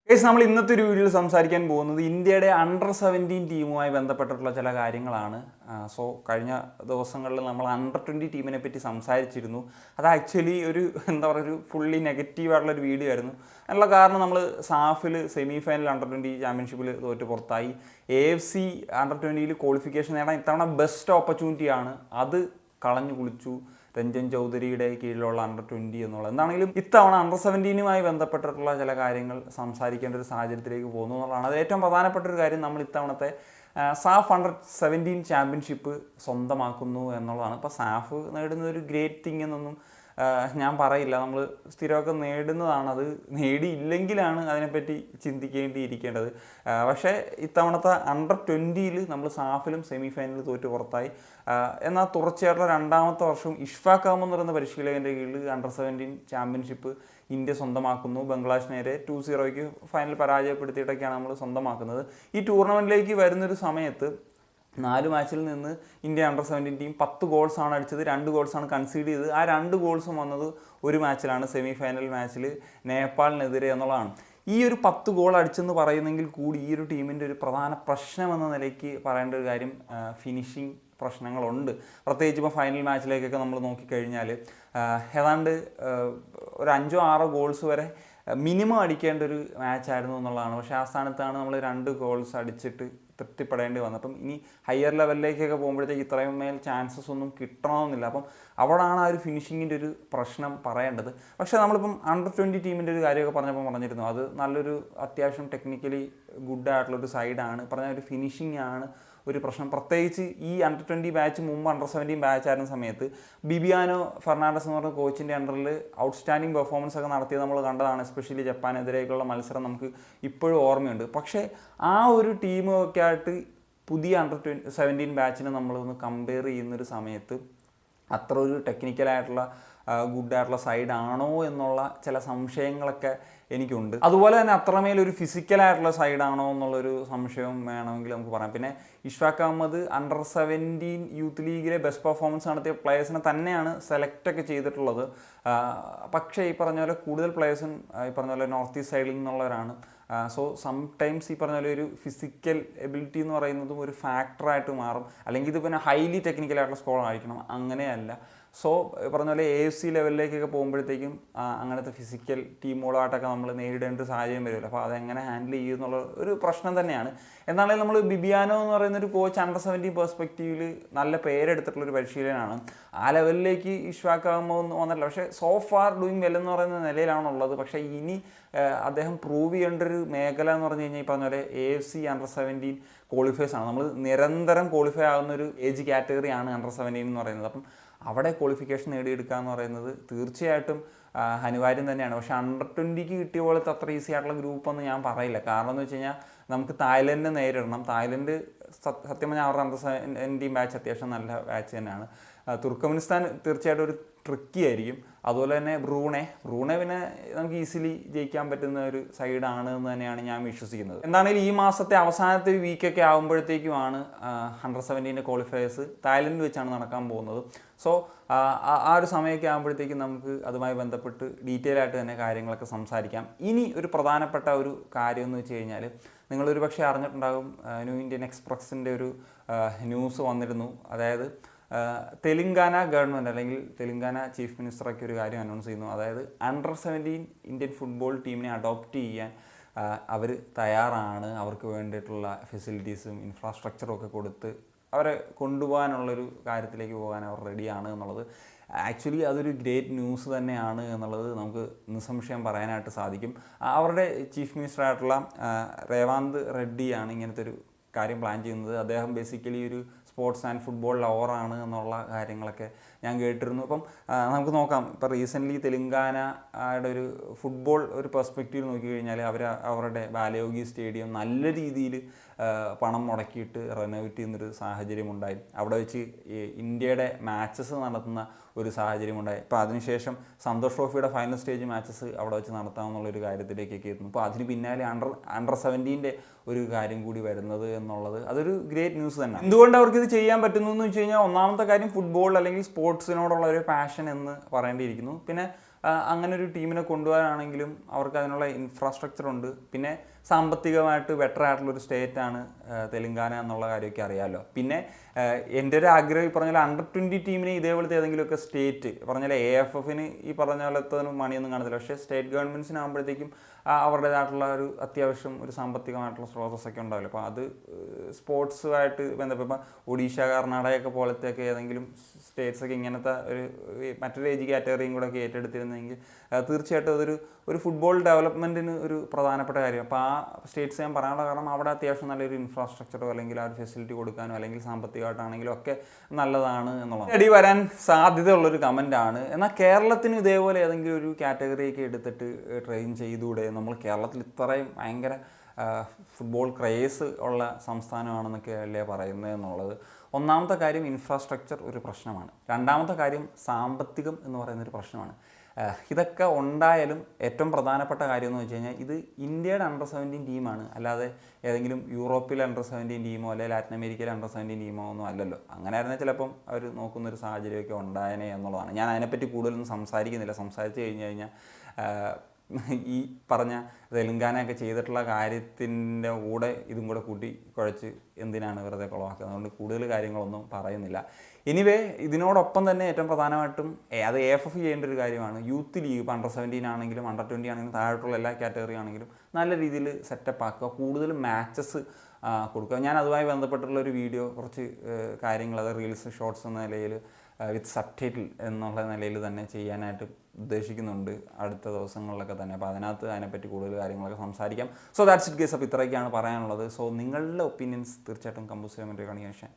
Guys, നമ്മൾ ഇന്നത്തെ ഒരു വീഡിയോയിൽ സംസാരിക്കാൻ പോകുന്നത് ഇന്ത്യയുടെ അണ്ടർ 17 ടീമുമായി ബന്ധപ്പെട്ടിട്ടുള്ള ചില കാര്യങ്ങളാണ്. കഴിഞ്ഞ ദിവസങ്ങളിൽ നമ്മൾ അണ്ടർ 20 ടീമിനെ പറ്റി സംസാരിച്ചിരുന്നു. അത് ആക്ച്വലി ഒരു ഒരു ഫുള്ളി നെഗറ്റീവായിട്ടുള്ളൊരു വീഡിയോ ആയിരുന്നു. അതിനുള്ള കാരണം നമ്മൾ സാഫിൽ സെമി ഫൈനൽ അണ്ടർ 20 ചാമ്പ്യൻഷിപ്പിൽ തോറ്റ് പുറത്തായി. AFC അണ്ടർ 20 ക്വാളിഫിക്കേഷൻ നേടാൻ ഇത്തവണ ബെസ്റ്റ് ഓപ്പർച്യൂണിറ്റിയാണ്, അത് കളഞ്ഞു കുളിച്ചു രഞ്ജൻ ചൗധരിയുടെ കീഴിലുള്ള അണ്ടർ 20 എന്നുള്ളത്. എന്താണെങ്കിലും ഇത്തവണ അണ്ടർ 17 ബന്ധപ്പെട്ടിട്ടുള്ള ചില കാര്യങ്ങൾ സംസാരിക്കേണ്ട ഒരു സാഹചര്യത്തിലേക്ക് പോകുന്നു എന്നുള്ളതാണ്. അത് ഏറ്റവും പ്രധാനപ്പെട്ട ഒരു കാര്യം. നമ്മൾ ഇത്തവണത്തെ സാഫ് അണ്ടർ 17 ചാമ്പ്യൻഷിപ്പ് സ്വന്തമാക്കുന്നു എന്നുള്ളതാണ്. ഇപ്പോൾ സാഫ് നേടുന്ന ഒരു ഗ്രേറ്റ് തിങ് എന്നൊന്നും ഞാൻ പറയില്ല. നമ്മൾ സ്ഥിരമൊക്കെ നേടുന്നതാണ്, അത് നേടിയില്ലെങ്കിലാണ് അതിനെപ്പറ്റി ചിന്തിക്കേണ്ടിയിരിക്കേണ്ടത്. പക്ഷേ ഇത്തവണത്തെ അണ്ടർ 20 നമ്മൾ സാഫിലും സെമി ഫൈനലിൽ തോറ്റ് പുറത്തായി. എന്നാൽ തുടർച്ചയായിട്ടുള്ള രണ്ടാമത്തെ വർഷം ഇഷ്ഫാഖ് അഹമ്മദ് എന്ന് പറയുന്ന പരിശീലകൻ്റെ കീഴിൽ അണ്ടർ 17 ചാമ്പ്യൻഷിപ്പ് ഇന്ത്യ സ്വന്തമാക്കുന്നു. ബംഗ്ലാദേശ് നേരെ 2-0 ഫൈനൽ പരാജയപ്പെടുത്തിയിട്ടൊക്കെയാണ് നമ്മൾ സ്വന്തമാക്കുന്നത്. ഈ ടൂർണമെൻറ്റിലേക്ക് വരുന്നൊരു സമയത്ത് 4 മാച്ചിൽ നിന്ന് ഇന്ത്യ അണ്ടർ 17 ടീം 10 ഗോൾസാണ് അടിച്ചത്, 2 ഗോൾസാണ് കൺസീഡ് ചെയ്തത്. ആ 2 ഗോൾസും വന്നത് ഒരു മാച്ചിലാണ്, സെമി ഫൈനൽ മാച്ചിൽ നേപ്പാളിനെതിരെ എന്നുള്ളതാണ്. ഈ ഒരു 10 ഗോൾ അടിച്ചെന്ന് പറയുന്നെങ്കിൽ കൂടി ഈ ഒരു ടീമിൻ്റെ ഒരു പ്രധാന പ്രശ്നം എന്ന നിലയ്ക്ക് പറയേണ്ട ഒരു കാര്യം ഫിനിഷിങ് പ്രശ്നങ്ങളുണ്ട്. പ്രത്യേകിച്ച് ഇപ്പോൾ ഫൈനൽ മാച്ചിലേക്കൊക്കെ നമ്മൾ നോക്കിക്കഴിഞ്ഞാൽ ഏതാണ്ട് ഒരു 5-6 ഗോൾസ് വരെ മിനിമം അടിക്കേണ്ട ഒരു മാച്ചായിരുന്നു എന്നുള്ളതാണ്. പക്ഷേ ആ സ്ഥാനത്താണ് നമ്മൾ 2 ഗോൾസ് അടിച്ചിട്ട് തൃപ്തിപ്പെടേണ്ടി വന്നത്. അപ്പം ഇനി ഹയർ ലെവലിലേക്കൊക്കെ പോകുമ്പോഴത്തേക്ക് ഇത്രയും മേൽ ചാൻസസ് ഒന്നും കിട്ടണമെന്നില്ല. അപ്പം അവിടെയാണ് ആ ഒരു ഫിനിഷിങ്ങിൻ്റെ ഒരു പ്രശ്നം പറയേണ്ടത്. പക്ഷേ നമ്മളിപ്പം അണ്ടർ 20 ടീമിൻ്റെ ഒരു കാര്യമൊക്കെ പറഞ്ഞിരുന്നു. അത് നല്ലൊരു അത്യാവശ്യം ടെക്നിക്കലി ഗുഡായിട്ടുള്ളൊരു സൈഡാണ്. പറഞ്ഞ ഒരു ഫിനിഷിംഗ് ആണ് ഒരു പ്രശ്നം. പ്രത്യേകിച്ച് ഈ അണ്ടർ 20 ബാച്ച് മുമ്പ് അണ്ടർ 17 ബാച്ച് ആയിരുന്ന സമയത്ത് ബിബിയാനോ ഫെർണാണ്ടസ് എന്ന് പറഞ്ഞ കോച്ചിൻ്റെ അണ്ടറിൽ ഔട്ട്സ്റ്റാൻഡിങ് പെർഫോമൻസ് ഒക്കെ നടത്തിയത് നമ്മൾ കണ്ടതാണ്. എസ്പെഷ്യലി ജപ്പാനെതിരേക്കുള്ള മത്സരം നമുക്ക് ഇപ്പോഴും ഓർമ്മയുണ്ട്. പക്ഷേ ആ ഒരു ടീമൊക്കെ ആയിട്ട് പുതിയ അണ്ടർ 17 ബാച്ചിനെ നമ്മളൊന്ന് കമ്പയർ ചെയ്യുന്നൊരു സമയത്ത് അത്ര ഒരു ടെക്നിക്കലായിട്ടുള്ള ഗുഡായിട്ടുള്ള സൈഡാണോ എന്നുള്ള ചില സംശയങ്ങളൊക്കെ എനിക്കുണ്ട്. അതുപോലെ തന്നെ അത്രമേലൊരു ഫിസിക്കലായിട്ടുള്ള സൈഡാണോ എന്നുള്ളൊരു സംശയവും വേണമെങ്കിൽ നമുക്ക് പറയാം. പിന്നെ ഇഷ്ഫാഖ് അഹമ്മദ് അണ്ടർ 17 യൂത്ത് ലീഗിലെ ബെസ്റ്റ് പെർഫോമൻസ് നടത്തിയ പ്ലേയേഴ്സിനെ തന്നെയാണ് സെലക്റ്റൊക്കെ ചെയ്തിട്ടുള്ളത്. പക്ഷേ ഈ പറഞ്ഞ പോലെ കൂടുതൽ പ്ലേയേഴ്സും ഈ പറഞ്ഞ പോലെ നോർത്ത് ഈസ്റ്റ് സൈഡിൽ നിന്നുള്ളവരാണ്. സോ സംടൈംസ് ഈ പറഞ്ഞ പോലെ ഒരു ഫിസിക്കൽ എബിലിറ്റി എന്ന് പറയുന്നതും ഒരു ഫാക്ടറായിട്ട് മാറും. അല്ലെങ്കിൽ ഇത് പിന്നെ ഹൈലി ടെക്നിക്കലായിട്ടുള്ള സ്കോർ ആയിരിക്കണം, അങ്ങനെയല്ല. സോ പറഞ്ഞ പോലെ AFC ലെവലിലേക്കൊക്കെ പോകുമ്പോഴത്തേക്കും അങ്ങനത്തെ ഫിസിക്കൽ ടീമുകളായിട്ടൊക്കെ നമ്മൾ നേരിടേണ്ട ഒരു സാഹചര്യം വരുമല്ലോ. അപ്പോൾ അതെങ്ങനെ ഹാൻഡിൽ ചെയ്യുന്നുള്ള ഒരു പ്രശ്നം തന്നെയാണ്. എന്നാലും നമ്മൾ ബിബിയാനോ എന്ന് പറയുന്നൊരു കോച്ച് അണ്ടർ 17 പെർസ്പെക്റ്റീവിൽ നല്ല പേരെടുത്തിട്ടുള്ളൊരു പരിശീലനമാണ്. ആ ലെവലിലേക്ക് ഇഷ്ഫാഖ് അഹമ്മദ് വന്നിട്ടില്ല. പക്ഷേ സോ ഫാർ ഡൂയിങ് വെൽ എന്ന് പറയുന്ന നിലയിലാണുള്ളത്. പക്ഷേ ഇനി അദ്ദേഹം പ്രൂവ് ചെയ്യേണ്ട ഒരു മേഖല എന്ന് പറഞ്ഞു കഴിഞ്ഞാൽ ഈ പറഞ്ഞ പോലെ AFC അണ്ടർ 17 ക്വാളിഫയേഴ്സ് ആണ്. നമ്മൾ നിരന്തരം ക്വാളിഫൈ ആകുന്ന ഒരു ഏജ് കാറ്റഗറിയാണ് അണ്ടർ 17 എന്ന് പറയുന്നത്. അപ്പം അവിടെ ക്വാളിഫിക്കേഷൻ നേടിയെടുക്കുക എന്ന് പറയുന്നത് തീർച്ചയായിട്ടും അനിവാര്യം തന്നെയാണ്. പക്ഷേ അണ്ടർ 20 കിട്ടിയ പോലത്തെ അത്ര ഈസി ആയിട്ടുള്ള ഗ്രൂപ്പൊന്നും ഞാൻ പറയില്ല. കാരണം എന്ന് വെച്ച് കഴിഞ്ഞാൽ നമുക്ക് തായ്ലൻഡിനെ നേരിടണം. തായ്ലൻഡ് സത്യം പറഞ്ഞാൽ അവരുടെ അണ്ടർ 17 ബാച്ച് അത്യാവശ്യം നല്ല ബാച്ച് തന്നെയാണ്. തുർക്കമെനിസ്ഥാൻ തീർച്ചയായിട്ടും ഒരു ട്രിക്കി ആയിരിക്കും. അതുപോലെ തന്നെ ബ്രൂണെ പിന്നെ നമുക്ക് ഈസിലി ജയിക്കാൻ പറ്റുന്ന ഒരു സൈഡാണ് എന്ന് തന്നെയാണ് ഞാൻ വിശ്വസിക്കുന്നത്. എന്താണെങ്കിലും ഈ മാസത്തെ അവസാനത്തെ ഒരു വീക്കൊക്കെ ആകുമ്പോഴത്തേക്കുമാണ് അണ്ടർ 17 ക്വാളിഫയേഴ്സ് തായ്ലൻഡ് വെച്ചാണ് നടക്കാൻ പോകുന്നത്. സോ ആ ഒരു സമയമൊക്കെ ആകുമ്പോഴത്തേക്കും നമുക്ക് അതുമായി ബന്ധപ്പെട്ട് ഡീറ്റെയിൽ ആയിട്ട് തന്നെ കാര്യങ്ങളൊക്കെ സംസാരിക്കാം. ഇനി ഒരു പ്രധാനപ്പെട്ട ഒരു കാര്യം എന്ന് വെച്ച് കഴിഞ്ഞാൽ നിങ്ങളൊരു പക്ഷേ അറിഞ്ഞിട്ടുണ്ടാകും, ന്യൂ ഇന്ത്യൻ എക്സ്പ്രസിൻ്റെ ഒരു ന്യൂസ് വന്നിരുന്നു. അതായത് തെലുങ്കാന ഗവൺമെൻറ് അല്ലെങ്കിൽ തെലുങ്കാന ചീഫ് മിനിസ്റ്ററൊക്കെ ഒരു കാര്യം അനൗൺസ് ചെയ്യുന്നു. അതായത് അണ്ടർ 17 ഇന്ത്യൻ ഫുട്ബോൾ ടീമിനെ അഡോപ്റ്റ് ചെയ്യാൻ അവർ തയ്യാറാണ്. അവർക്ക് വേണ്ടിയിട്ടുള്ള ഫെസിലിറ്റീസും ഇൻഫ്രാസ്ട്രക്ചറും ഒക്കെ കൊടുത്ത് അവരെ കൊണ്ടുപോകാനുള്ളൊരു കാര്യത്തിലേക്ക് പോകാൻ അവർ റെഡിയാണ് എന്നുള്ളത് ആക്ച്വലി അതൊരു ഗ്രേറ്റ് ന്യൂസ് തന്നെയാണ് എന്നുള്ളത് നമുക്ക് നിസ്സംശയം പറയാനായിട്ട് സാധിക്കും. അവരുടെ ചീഫ് മിനിസ്റ്ററായിട്ടുള്ള രേവാന്ത് റെഡ്ഡിയാണ് ഇങ്ങനത്തെ ഒരു കാര്യം പ്ലാൻ ചെയ്യുന്നത്. അദ്ദേഹം ബേസിക്കലി ഒരു സ്പോർട്സ് ആൻഡ് ഫുട്ബോൾ ലവറാണ് എന്നുള്ള കാര്യങ്ങളൊക്കെ ഞാൻ കേട്ടിരുന്നു. അപ്പം നമുക്ക് നോക്കാം. ഇപ്പോൾ റീസെൻ്റ്ലി തെലുങ്കാനയുടെ ഒരു ഫുട്ബോൾ ഒരു പെർസ്പെക്റ്റീവ് നോക്കിക്കഴിഞ്ഞാൽ അവരുടെ ബാലയോഗി സ്റ്റേഡിയം നല്ല രീതിയിൽ പണം മുടക്കിയിട്ട് റെനോവേറ്റ് ചെയ്യുന്നൊരു സാഹചര്യമുണ്ടായി. അവിടെ വെച്ച് ഇന്ത്യയുടെ മാച്ചസ് നടത്തുന്ന ഒരു സാഹചര്യമുണ്ടായി. ഇപ്പോൾ അതിനുശേഷം സന്തോഷ് ട്രോഫിയുടെ ഫൈനൽ സ്റ്റേജ് മാച്ചസ് അവിടെ വെച്ച് നടത്താമെന്നുള്ളൊരു കാര്യത്തിലേക്കൊക്കെ എത്തുന്നു. അപ്പോൾ അതിന് പിന്നാലെ അണ്ടർ 17 ഒരു കാര്യം കൂടി വരുന്നത് എന്നുള്ളത് അതൊരു ഗ്രേറ്റ് ന്യൂസ് തന്നെ. എന്തുകൊണ്ട് അവർക്കിത് ചെയ്യാൻ പറ്റുന്നു എന്ന് വെച്ച് കഴിഞ്ഞാൽ ഒന്നാമത്തെ കാര്യം ഫുട്ബോൾ അല്ലെങ്കിൽ സ്പോർട്സിനോടുള്ള ഒരു പാഷൻ എന്ന് പറയേണ്ടിയിരിക്കുന്നു. പിന്നെ അങ്ങനെ ഒരു ടീമിനെ കൊണ്ടുപോകാനാണെങ്കിലും അവർക്ക് അതിനുള്ള ഇൻഫ്രാസ്ട്രക്ചർ ഉണ്ട്. പിന്നെ സാമ്പത്തികമായിട്ട് ബെറ്റർ ആയിട്ടുള്ളൊരു സ്റ്റേറ്റാണ് തെലുങ്കാന എന്നുള്ള കാര്യമൊക്കെ അറിയാമല്ലോ. പിന്നെ എൻ്റെ ഒരു ആഗ്രഹം ഈ പറഞ്ഞ പോലെ അണ്ടർ-20 ടീമിന് ഇതേപോലത്തെ ഏതെങ്കിലുമൊക്കെ സ്റ്റേറ്റ് പറഞ്ഞാൽ AFFന് ഈ പറഞ്ഞ പോലത്തെ മണിയൊന്നും കാണത്തില്ല. പക്ഷേ സ്റ്റേറ്റ് ഗവൺമെൻറ്റ്സിനാകുമ്പോഴത്തേക്കും അവരുടേതായിട്ടുള്ള ഒരു അത്യാവശ്യം ഒരു സാമ്പത്തികമായിട്ടുള്ള സ്രോതസ്സൊക്കെ ഉണ്ടാവില്ല. അപ്പോൾ അത് സ്പോർട്സുമായിട്ട് ബന്ധപ്പെട്ട് ഇപ്പം ഒഡീഷ, കർണാടകയൊക്കെ പോലത്തെയൊക്കെ ഏതെങ്കിലും സ്റ്റേറ്റ്സൊക്കെ ഇങ്ങനത്തെ മറ്റൊരു ഏജ് കാറ്റഗറിയും കൂടെ ഒക്കെ ഏറ്റെടുത്തിരുന്നെങ്കിൽ തീർച്ചയായിട്ടും ഒരു ഫുട്ബോൾ ഡെവലപ്മെൻറ്റിന് ഒരു പ്രധാനപ്പെട്ട കാര്യം. അപ്പോൾ ആ സ്റ്റേറ്റ്സ് ഞാൻ പറയാനുള്ള കാരണം അവിടെ അത്യാവശ്യം നല്ലൊരു ഇൻഫ്രാസ്ട്രക്ചറോ അല്ലെങ്കിൽ ആ ഒരു ഫെസിലിറ്റി കൊടുക്കാനോ അല്ലെങ്കിൽ സാമ്പത്തികമായിട്ടാണെങ്കിലും ഒക്കെ നല്ലതാണ് എന്നുള്ളത് അടി വരാൻ സാധ്യതയുള്ളൊരു കമൻറ്റാണ്. എന്നാൽ കേരളത്തിന് ഇതേപോലെ ഏതെങ്കിലും ഒരു കാറ്റഗറിയൊക്കെ എടുത്തിട്ട് ട്രെയിൻ ചെയ്തുകൂടെ? നമ്മൾ കേരളത്തിൽ ഇത്രയും ഭയങ്കര ഫുട്ബോൾ ക്രേസ് ഉള്ള സംസ്ഥാനമാണെന്നൊക്കെ അല്ലേ പറയുന്നത് എന്നുള്ളത്. ഒന്നാമത്തെ കാര്യം ഇൻഫ്രാസ്ട്രക്ചർ ഒരു പ്രശ്നമാണ്. രണ്ടാമത്തെ കാര്യം സാമ്പത്തികം എന്ന് പറയുന്നൊരു പ്രശ്നമാണ്. ഇതൊക്കെ ഉണ്ടായാലും ഏറ്റവും പ്രധാനപ്പെട്ട കാര്യം എന്ന് വെച്ച് കഴിഞ്ഞാൽ ഇത് ഇന്ത്യയുടെ അണ്ടർ-17 ടീമാണ്, അല്ലാതെ ഏതെങ്കിലും യൂറോപ്പിലെ അണ്ടർ-17 ടീമോ അല്ലെങ്കിൽ ലാറ്റിൻ അമേരിക്കയിലെ അണ്ടർ-17 ടീമോ ഒന്നും അല്ലല്ലോ. അങ്ങനെ ആയിരുന്നാൽ ചിലപ്പം അവർ നോക്കുന്നൊരു സാഹചര്യമൊക്കെ ഉണ്ടായനെ എന്നുള്ളതാണ്. ഞാൻ അതിനെപ്പറ്റി കൂടുതലൊന്നും സംസാരിക്കുന്നില്ല. സംസാരിച്ച് കഴിഞ്ഞാൽ ഈ പറഞ്ഞ തെലുങ്കാനയൊക്കെ ചെയ്തിട്ടുള്ള കാര്യത്തിൻ്റെ കൂടെ ഇതും കൂടെ കൂട്ടി കുഴച്ച് എന്തിനാണ് വെറുതെ കുളമാക്കുന്നത്. അതുകൊണ്ട് കൂടുതൽ കാര്യങ്ങളൊന്നും പറയുന്നില്ല. എനിവേ ഇതിനോടൊപ്പം തന്നെ ഏറ്റവും പ്രധാനമായിട്ടും അത് AFF ചെയ്യേണ്ട ഒരു കാര്യമാണ്. യൂത്ത് ലീഗ് ഇപ്പോൾ അണ്ടർ-17 ആണെങ്കിലും അണ്ടർ-20 ആണെങ്കിലും താഴോട്ടുള്ള എല്ലാ കാറ്റഗറി ആണെങ്കിലും നല്ല രീതിയിൽ സെറ്റപ്പ് ആക്കുക, കൂടുതൽ മാച്ചസ് കൊടുക്കുക. ഞാൻ അതുമായി ബന്ധപ്പെട്ടുള്ളൊരു വീഡിയോ കുറച്ച് കാര്യങ്ങൾ അത് റീൽസ് ഷോർട്സ് എന്ന നിലയിൽ വിത്ത് സബ്ടൈറ്റിൽ എന്നുള്ള നിലയിൽ തന്നെ ചെയ്യാനായിട്ട് ഉദ്ദേശിക്കുന്നുണ്ട് അടുത്ത ദിവസങ്ങളിലൊക്കെ തന്നെ. അപ്പോൾ അതിനെപ്പറ്റി കൂടുതൽ കാര്യങ്ങളൊക്കെ സംസാരിക്കാം. So that's it guys. അപ്പോൾ ഇത്രയൊക്കെയാണ് പറയാനുള്ളത്. സോ നിങ്ങളുടെ ഒപ്പീനിയൻസ് തീർച്ചയായിട്ടും കമ്പോസ് ചെയ്യാൻ വേണ്ടി കാണിക്കാൻ